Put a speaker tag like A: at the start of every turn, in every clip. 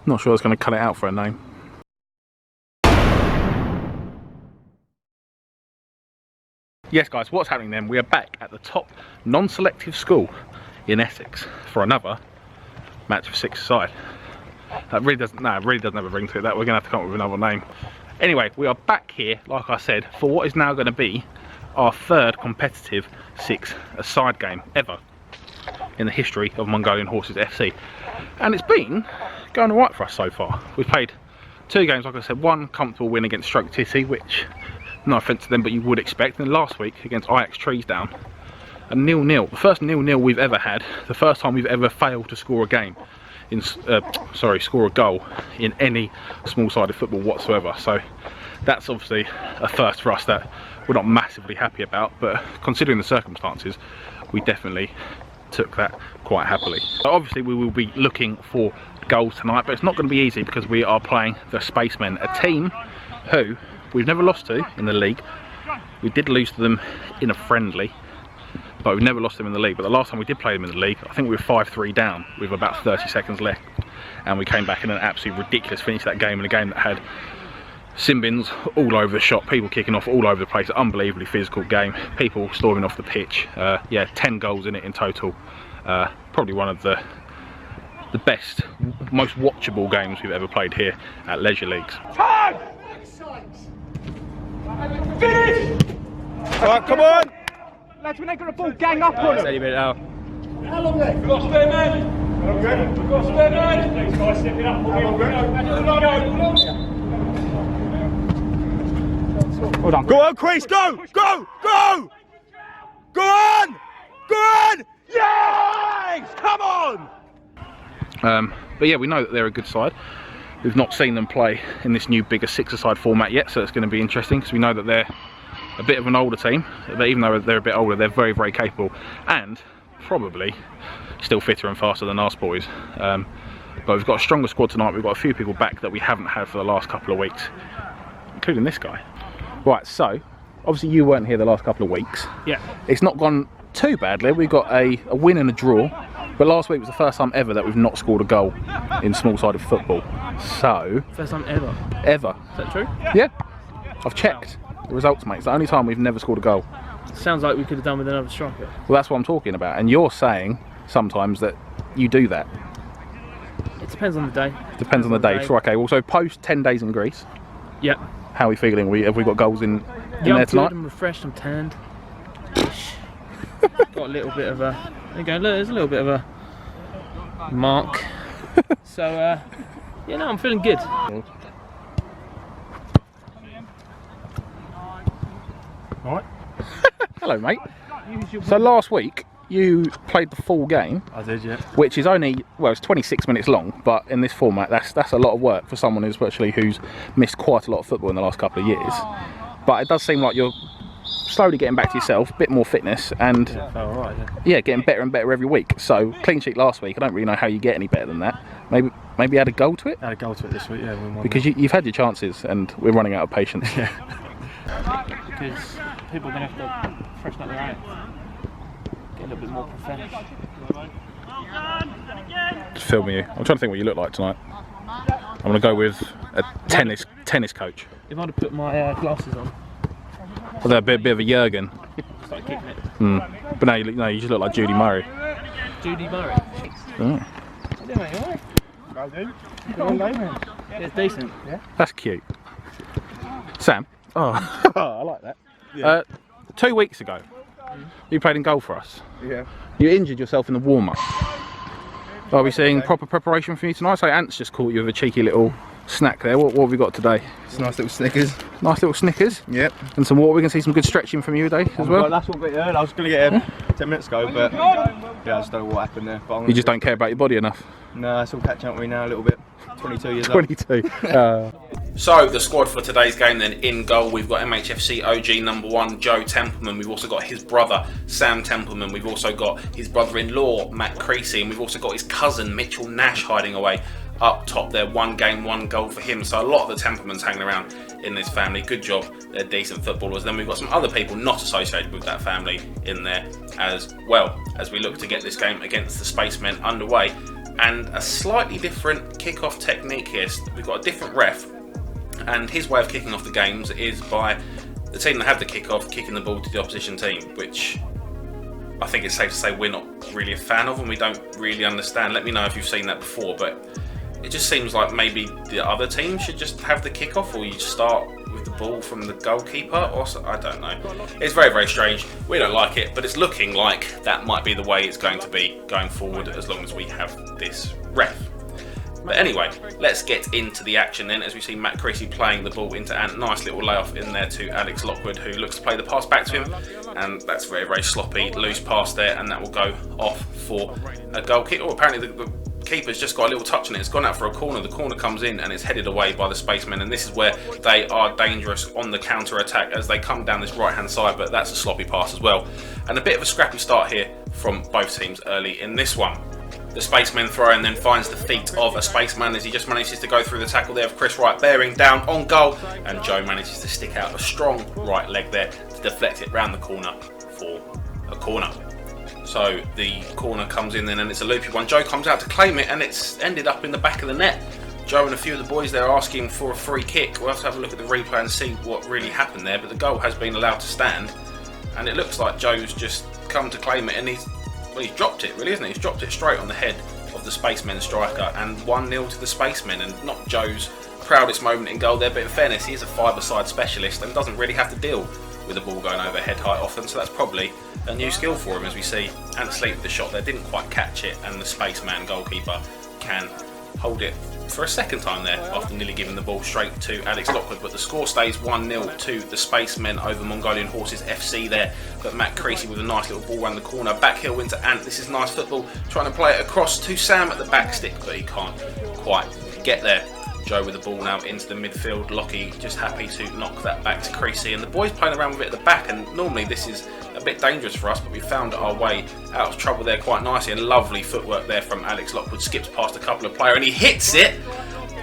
A: Not sure I was going to cut it out for a name. Yes guys, what's happening then? We are back at the top non-selective school in Essex for another match of six-a-side. That really doesn't, no, it really doesn't have a ring to it. That we're going to have to come up with another name. Anyway, we are back here, like I said, for what is now going to be our third competitive six-a-side game ever in the history of Mongolian Horses FC. And it's been going alright for us so far. We've played 2 games, like I said, 1 comfortable win against Stroke Titty, which, no offence to them, but you would expect. And last week against Ajax Treesdown, a 0-0. The first 0-0 we've ever had, the first time we've ever failed to score a game. Score a goal in any small-sided football whatsoever. So that's obviously a first for us that we're not massively happy about, but considering the circumstances, we definitely took that quite happily. So obviously we will be looking for goals tonight, but it's not going to be easy because we are playing the Spacemen, a team who we've never lost to in the league. We did lose to them in a friendly, but we've never lost them in the league. But the last time we did play them in the league, I think we were 5-3 down with about 30 seconds left, and we came back in an absolutely ridiculous finish that game, in a game that had sin bins all over the shop, people kicking off all over the place, unbelievably physical game, people storming off the pitch. Yeah, 10 goals in it in total. Probably one of the best, most watchable games we've ever played here at Leisure Leagues.
B: Time! Finish!
C: Alright, come on!
B: Lads, when they got a ball, gang up on them.
C: Steady bit now.
B: How long left? We've got a spare man. We've got a spare man. These guys stepping up.
A: Well done.
C: Go on, Chris, go! Go! Go! Go on! Go on! Yes! Come on!
A: But yeah, we know that they're a good side. We've not seen them play in this new bigger six-a-side format yet, so it's going to be interesting because we know that they're a bit of an older team. But even though they're a bit older, they're very, very capable and probably still fitter and faster than us boys. But we've got a stronger squad tonight. We've got a few people back that we haven't had for the last couple of weeks, including this guy. Right, so obviously you weren't here the last couple of weeks.
C: Yeah.
A: It's not gone too badly. We got a win and a draw, but last week was the first time ever that we've not scored a goal in small-sided football. So
C: First time ever.
A: ever.
C: Is that true?
A: Yeah, I've checked the results, mate. It's the only time we've never scored a goal.
C: Sounds like we could have done with another striker.
A: Well, that's what I'm talking about. And you're saying sometimes that you do that.
C: It depends on the day.
A: Depends on the day. So, okay, well, so post 10 days in Greece,
C: Yep.
A: how are we feeling? Have we got goals in
C: Yeah,
A: there
C: I'm
A: tonight?
C: good, I'm refreshed, I'm tanned. Got a little bit of a, there you go, look, there's a little bit of a mark. So, yeah, no, I'm feeling good.
A: Alright. Hello, mate. So last week, you played the full game.
D: I did, yeah.
A: Which is only, well, it's 26 minutes long, but in this format, that's a lot of work for someone who's missed quite a lot of football in the last couple of years. But it does seem like you're slowly getting back to yourself, a bit more fitness, and
D: Yeah, felt alright, yeah.
A: yeah, getting better and better every week. So clean sheet last week. I don't really know how you get any better than that. Maybe add a goal to it,
D: I had a goal to it this week, yeah. We won
A: because you've had your chances, and we're running out of patience.
C: Because people are going to have to freshen up their hands. Get a little bit more professional.
A: Just film you. I'm trying to think what you look like tonight. I'm gonna go with a tennis coach.
C: If I'd have put my glasses on,
A: Well, they're a bit of a Jurgen.
C: start kicking it.
A: But now you just look like Judy Murray.
C: Judy Murray.
A: Oh,
C: How you doing, mate? You alright?
D: Well, dude. Good on day, man.
C: Yeah, it's decent.
A: that's cute. Sam. Oh, I like that.
D: Yeah.
A: 2 weeks ago, you played in goal for us.
D: Yeah.
A: You injured yourself in the warm-up. Are we seeing proper preparation for you tonight? So Ant's just caught you with a cheeky little snack there. What have we got today?
D: It's nice little Snickers.
A: Nice little Snickers.
D: Yep.
A: And some water. We can see some good stretching from you today as well.
D: That's what got you early. I was going to get here 10 minutes ago, but yeah, I just don't know what happened there. But
A: You just don't care about your body enough.
D: No, it's all catching up with me now a little bit. 22 years
A: 22.
E: So the squad for today's game then: in goal we've got MHFC OG number 1 Joe Templeman, we've also got his brother Sam Templeman, we've also got his brother-in-law Matt Creasy, and we've also got his cousin Mitchell Nash hiding away up top there. 1 game, 1 goal for him. So a lot of the Templemans hanging around in this family. Good job, they're decent footballers. Then we've got some other people not associated with that family in there as well, as we look to get this game against the Spacemen underway and a slightly different kick-off technique here. We've got a different ref, and his way of kicking off the games is by the team that have the kick-off kicking the ball to the opposition team, which I think it's safe to say we're not really a fan of and we don't really understand. Let me know if you've seen that before, but it just seems like maybe the other team should just have the kick-off, or you start with the ball from the goalkeeper, or so, I don't know. It's very, very strange. We don't like it, but it's looking like that might be the way it's going to be going forward as long as we have this ref. But anyway, let's get into the action then, as we see Matt Creasy playing the ball into Ant. Nice little layoff in there to Alex Lockwood, who looks to play the pass back to him, and that's very, very sloppy, loose pass there, and that will go off for a goal kick. Oh, apparently the keeper's just got a little touch on it. It's gone out for a corner. The corner comes in and it's headed away by the Spacemen, and this is where they are dangerous on the counter attack as they come down this right hand side, but that's a sloppy pass as well, and a bit of a scrappy start here from both teams early in this one. The Spaceman throw and then finds the feet of a Spaceman as he just manages to go through the tackle there of Chris Wright, bearing down on goal, and Joe manages to stick out a strong right leg there to deflect it round the corner for a corner. So the corner comes in then, and it's a loopy one. Joe comes out to claim it, and it's ended up in the back of the net. Joe and a few of the boys there are asking for a free kick. We'll have to have a look at the replay and see what really happened there, but the goal has been allowed to stand, and it looks like Joe's just come to claim it, and he's dropped it, really, isn't he? He's dropped it straight on the head of the Spacemen striker, and 1-0 to the Spacemen, and not Joe's proudest moment in goal there, but in fairness, he is a five-a-side specialist and doesn't really have to deal with the ball going over head height often, so that's probably a new skill for him. As we see Ant Sleep with the shot there, didn't quite catch it, and the Spaceman goalkeeper can hold it for a second time there after nearly giving the ball straight to Alex Lockwood, but the score stays 1-0 to the Spacemen over Mongolian Horses FC there. But Matt Creasy with a nice little ball around the corner, back heel into Ant. This is nice football, trying to play it across to Sam at the back stick, but he can't quite get there. Joe with the ball now into the midfield. Lockie just happy to knock that back to Creasy, and the boys playing around with it at the back, and normally this is a bit dangerous for us, but we found our way out of trouble there quite nicely, and lovely footwork there from Alex Lockwood. Skips past a couple of players and he hits it,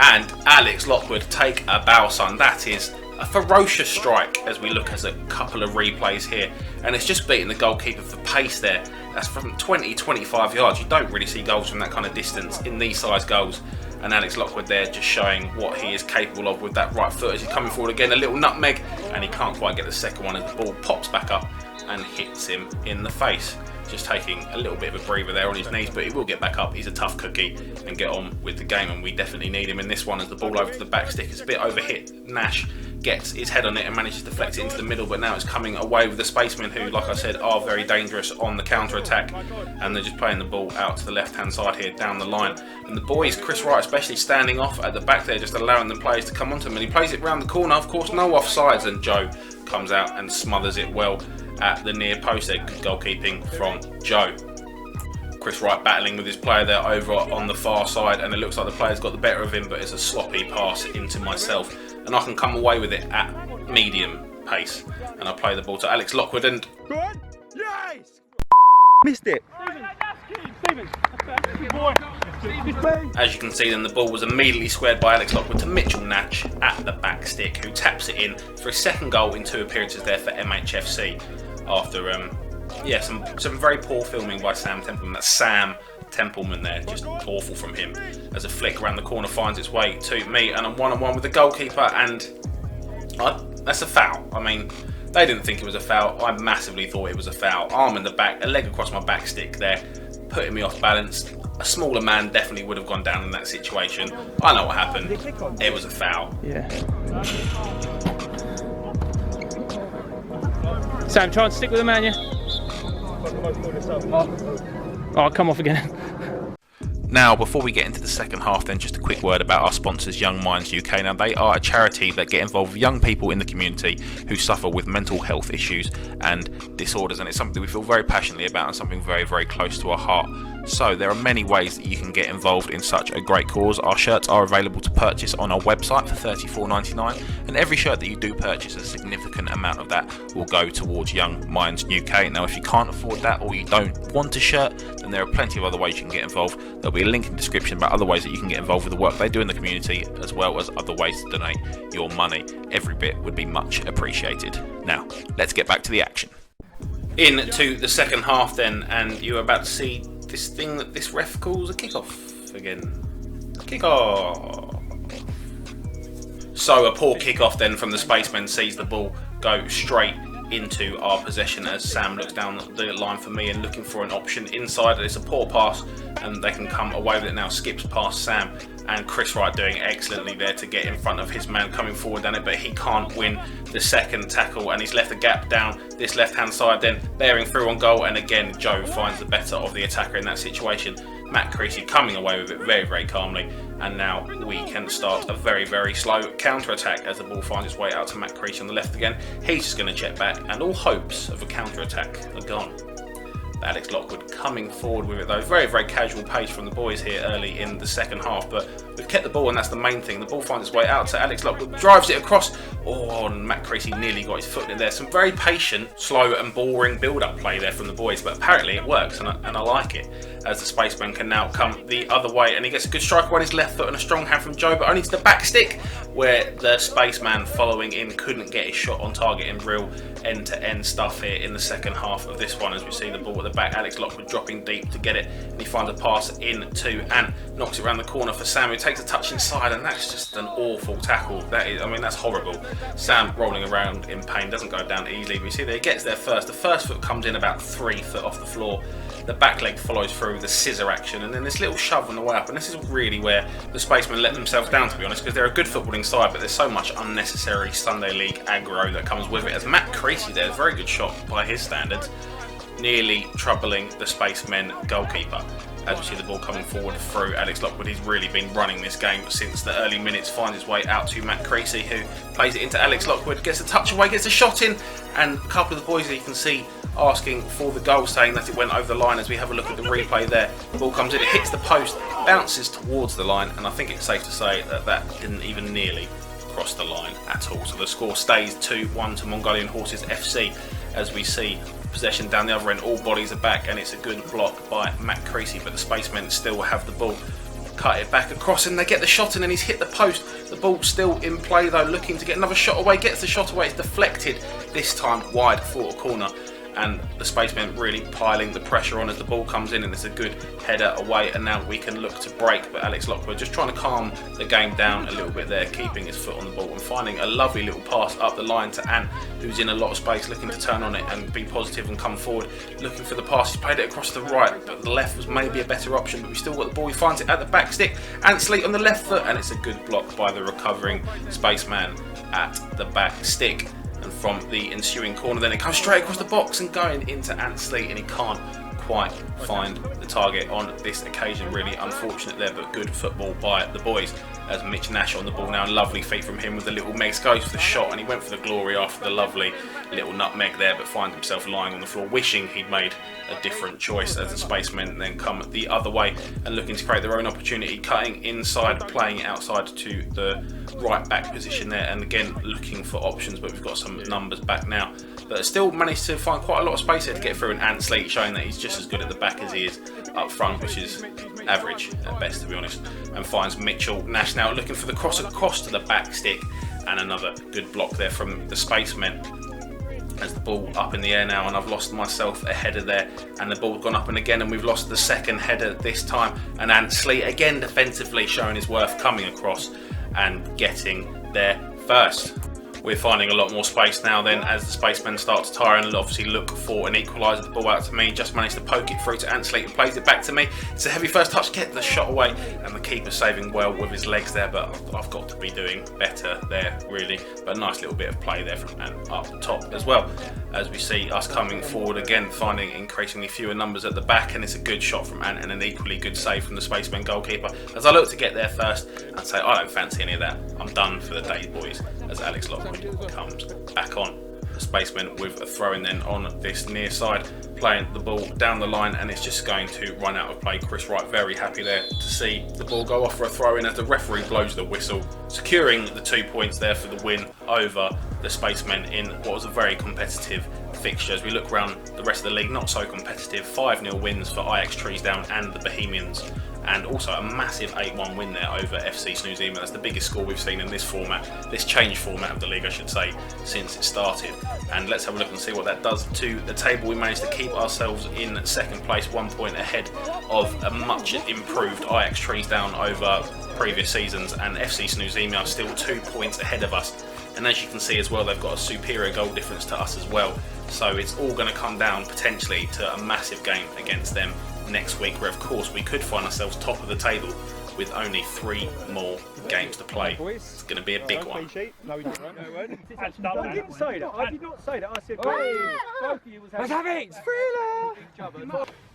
E: and Alex Lockwood, take a bow, son. That is a ferocious strike as we look at a couple of replays here, and it's just beating the goalkeeper for pace there. That's from 20-25 yards. You don't really see goals from that kind of distance in these size goals, and Alex Lockwood there just showing what he is capable of with that right foot as he's coming forward again. A little nutmeg, and he can't quite get the second one as the ball pops back up and hits him in the face. Just taking a little bit of a breather there on his knees, but he will get back up. He's a tough cookie and get on with the game, and we definitely need him in this one as the ball over to the back stick is a bit overhit. Nash gets his head on it and manages to deflect it into the middle, but now it's coming away with the Spacemen, who, like I said, are very dangerous on the counter attack, and they're just playing the ball out to the left hand side here down the line. And the boys, Chris Wright especially, standing off at the back there, just allowing the players to come onto him, and he plays it round the corner. Of course, no offsides, and Joe comes out and smothers it well at the near post there. Good goalkeeping from Joe. Chris Wright battling with his player there over on the far side, and it looks like the player's got the better of him, but it's a sloppy pass into myself, and I can come away with it at medium pace, and I play the ball to Alex Lockwood, and
D: Good? Yes! Missed it.
E: as you can see then, the ball was immediately squared by Alex Lockwood to Mitchell Natch at the back stick, who taps it in for his second goal in 2 appearances there for MHFC after some very poor filming by Sam Templeman. That's Sam Templeman there, just awful from him, as a flick around the corner finds its way to me, and I'm 1-on-1 with the goalkeeper, and that's a foul. I mean, they didn't think it was a foul. I massively thought it was a foul. Arm in the back, a leg across my back stick there, putting me off balance. A smaller man definitely would have gone down in that situation. I know what happened. It was a foul.
C: Yeah. Sam, try and stick with the man, yeah? Oh, I'll come off again.
E: Now, before we get into the second half then, just a quick word about our sponsors, YoungMinds UK. Now, they are a charity that get involved with young people in the community who suffer with mental health issues and disorders, and it's something we feel very passionately about and something very, very close to our heart. So there are many ways that you can get involved in such a great cause. Our shirts are available to purchase on our website for $34.99, and every shirt that you do purchase, a significant amount of that will go towards Young Minds UK. Now, if you can't afford that or you don't want a shirt, then there are plenty of other ways you can get involved. There'll be a link in the description about other ways that you can get involved with the work they do in the community, as well as other ways to donate your money. Every bit would be much appreciated. Now, let's get back to the action. Into the second half then, and you're about to see this thing that this ref calls a kickoff. off again. Kick off. So a poor kick off then from the Spacemen sees the ball go straight into our possession as Sam looks down the line for me and looking for an option inside. It's a poor pass and they can come away with it now. Skips past Sam and Chris Wright doing excellently there to get in front of his man coming forward down it, but he can't win the second tackle and he's left a gap down this left hand side, then bearing through on goal, and again Joe finds the better of the attacker in that situation. Matt Creasy coming away with it very, very calmly, and now we can start a very, very slow counter-attack as the ball finds its way out to Matt Creasy on the left again. He's just going to check back and all hopes of a counter-attack are gone. Alex Lockwood coming forward with it though. Very, very casual pace from the boys here early in the second half, but we've kept the ball and that's the main thing. The ball finds its way out to Alex Lockwood, drives it across. Oh, and Matt Creasy nearly got his foot in there. Some very patient, slow and boring build-up play there from the boys, but apparently it works and I like it. As the Spaceman can now come the other way and he gets a good strike on his left foot and a strong hand from Joe, but only to the back stick where the Spaceman following in couldn't get his shot on target in real end-to-end stuff here in the second half of this one. As we see the ball at the back, Alex Lockwood dropping deep to get it and he finds a pass into and knocks it around the corner for Sam, who takes a touch inside, and that's just an awful tackle. That is, I mean, that's horrible. Sam rolling around in pain, doesn't go down easily, but you see that he gets there first. The first foot comes in about 3 foot off the floor. The back leg follows through the scissor action and then this little shove on the way up, and this is really where the Spacemen let themselves down, to be honest, because they're a good footballing side, but there's so much unnecessary Sunday League aggro that comes with it. As Matt Creasy there, a very good shot by his standards, nearly troubling the Spacemen goalkeeper. As we see the ball coming forward through Alex Lockwood, he's really been running this game since the early minutes, finds his way out to Matt Creasy, who plays it into Alex Lockwood, gets a touch away, gets a shot in, and a couple of the boys that you can see asking for the goal, saying that it went over the line. As we have a look at the replay there, the ball comes in, it hits the post, bounces towards the line, and I think it's safe to say that that didn't even nearly cross the line at all. So the score stays 2-1 to Mongolian Horses FC as we see possession down the other end. All bodies are back and it's a good block by Matt Creasy, but the Spacemen still have the ball. Cut it back across and they get the shot in and he's hit the post. The ball's still in play though, looking to get another shot away, gets the shot away, it's deflected, this time wide for a corner. And the Spacemen really piling the pressure on as the ball comes in, and it's a good header away, and now we can look to break, but Alex Lockwood just trying to calm the game down a little bit there, keeping his foot on the ball and finding a lovely little pass up the line to Ant, who's in a lot of space, looking to turn on it and be positive and come forward, looking for the pass. He's played it across the right, but the left was maybe a better option, but we still got the ball. He finds it at the back stick, Ant Sleet on the left foot, and it's a good block by the recovering Spaceman at the back stick. And from the ensuing corner then it comes straight across the box and going into Ant Sleet, and he can't quite find the target on this occasion. Really unfortunate there, but good football by the boys as Mitch Nash on the ball now. Lovely feet from him with the little Megs, goes for the shot and he went for the glory after the lovely little nutmeg there, but finds himself lying on the floor wishing he'd made a different choice as the Spacemen then come the other way and looking to create their own opportunity, cutting inside, playing it outside to the right back position there, and again looking for options, but we've got some numbers back now but still managed to find quite a lot of space here to get through, and Ant Sleet showing that he's just as good at the back as he is up front, which is average at best, to be honest, and finds Mitchell Nash now looking for the cross across to the back stick, and another good block there from the Spacemen as the ball up in the air now, and I've lost myself a header there, and the ball's gone up and again, and we've lost the second header this time, and Ant Sleet again defensively showing his worth, coming across and getting there first. We're finding a lot more space now then as the Spacemen start to tire and obviously look for an equaliser. The ball out to me, just managed to poke it through to Ant Sleet and plays it back to me. It's a heavy first touch, get the shot away, and the keeper saving well with his legs there, but I've got to be doing better there really. But a nice little bit of play there from Ant up top as well, as we see us coming forward again, finding increasingly fewer numbers at the back, and it's a good shot from Ant and an equally good save from the Spacemen goalkeeper. As I look to get there first, I'd say I don't fancy any of that. I'm done for the day, boys, as Alex Lockwood comes back on. The Spacemen with a throw-in then on this near side, playing the ball down the line, and it's just going to run out of play. Chris Wright very happy there to see the ball go off for a throw-in as the referee blows the whistle, securing the 2 points there for the win over the Spacemen in what was a very competitive fixtures, we look around the rest of the league, not so competitive. 5-0 wins for Ajax Treesdown and the Bohemians, and also a massive 8-1 win there over FC Snoozema. That's the biggest score we've seen in this format, this changed format of the league, I should say, since it started. And let's have a look and see what that does to the table. We managed to keep ourselves in second place, 1 point ahead of a much improved Ajax Treesdown over previous seasons, and FC Snoozema are still 2 points ahead of us. And as you can see as well, they've got a superior goal difference to us as well. So it's all going to come down potentially to a massive game against them next week, where of course we could find ourselves top of the table with only 3 more games to play. It's going to be a big one.
B: I didn't say that. I did not say that. I said both of you was having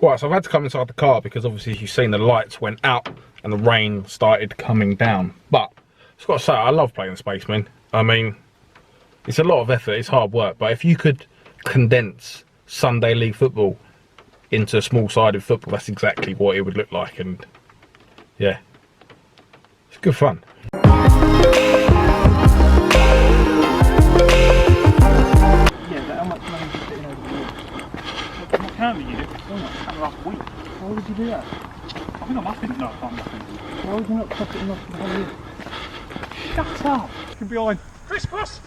A: Right, so I've had to come inside the car because obviously, as you've seen, the lights went out and the rain started coming down. But I've got to say, I love playing Spacemen. I mean, it's a lot of effort, it's hard work, but if you could condense Sunday league football into small-sided football, that's exactly what it would look like. And yeah, it's good fun.
B: How much money did you put in over the year? Last week. Why would you do that? I think I must have not done nothing. Why would you not cut it enough for the whole year? Shut up! From behind. Chris Cross!